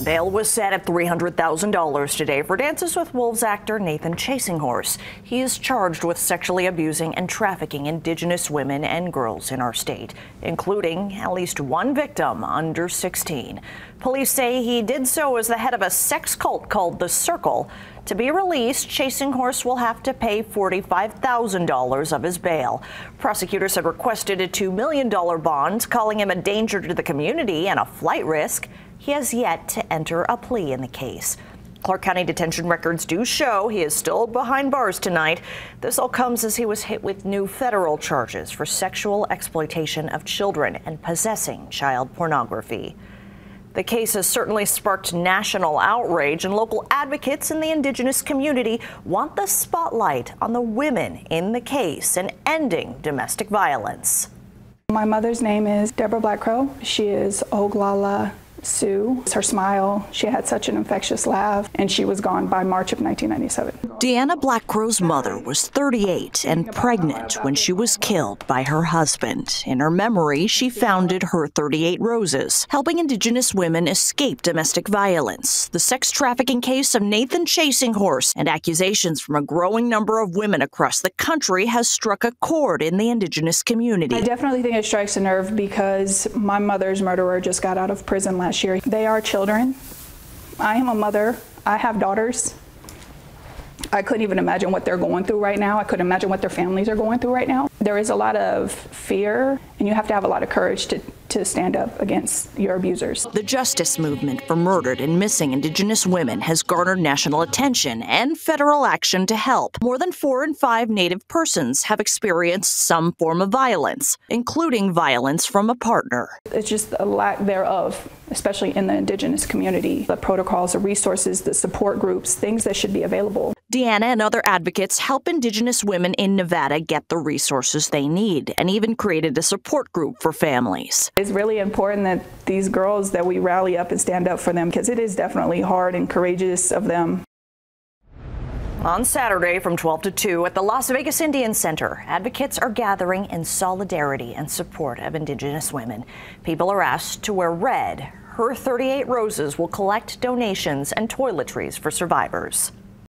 Bail was set at $300,000 today for Dances with Wolves actor Nathan Chasinghorse. He is charged with sexually abusing and trafficking Indigenous women and girls in our state, including at least one victim under 16. Police say he did so as the head of a sex cult called The Circle. To be released, Chasinghorse will have to pay $45,000 of his bail. Prosecutors had requested a $2 million bond, calling him a danger to the community and a flight risk. He has yet to enter a plea in the case. Clark County detention records do show he is still behind bars tonight. This all comes as he was hit with new federal charges for sexual exploitation of children and possessing child pornography. The case has certainly sparked national outrage, and local advocates in the Indigenous community want the spotlight on the women in the case and ending domestic violence. My mother's name is Deborah Blackcrow. She is Oglala Sioux. Her smile, she had such an infectious laugh, and she was gone by March of 1997. Deanna Blackcrow's mother was 38 and pregnant when she was killed by her husband. In her memory, she founded Her 38 Roses, helping Indigenous women escape domestic violence. The sex trafficking case of Nathan Chasinghorse and accusations from a growing number of women across the country has struck a chord in the Indigenous community. I definitely think it strikes a nerve because my mother's murderer just got out of prison last year. They are children. I am a mother. I have daughters. I couldn't even imagine what they're going through right now. I couldn't imagine what their families are going through right now. There is a lot of fear, and you have to have a lot of courage to stand up against your abusers. The justice movement for murdered and missing Indigenous women has garnered national attention and federal action to help. More than 4 in 5 Native persons have experienced some form of violence, including violence from a partner. It's just a lack thereof, especially in the Indigenous community. The protocols, the resources, the support groups, things that should be available. Deanna and other advocates help Indigenous women in Nevada get the resources they need, and even created a support group for families. It's really important that these girls, that we rally up and stand up for them, because it is definitely hard and courageous of them. On Saturday from 12 to 2 at the Las Vegas Indian Center, advocates are gathering in solidarity and support of Indigenous women. People are asked to wear red. Her 38 Roses will collect donations and toiletries for survivors.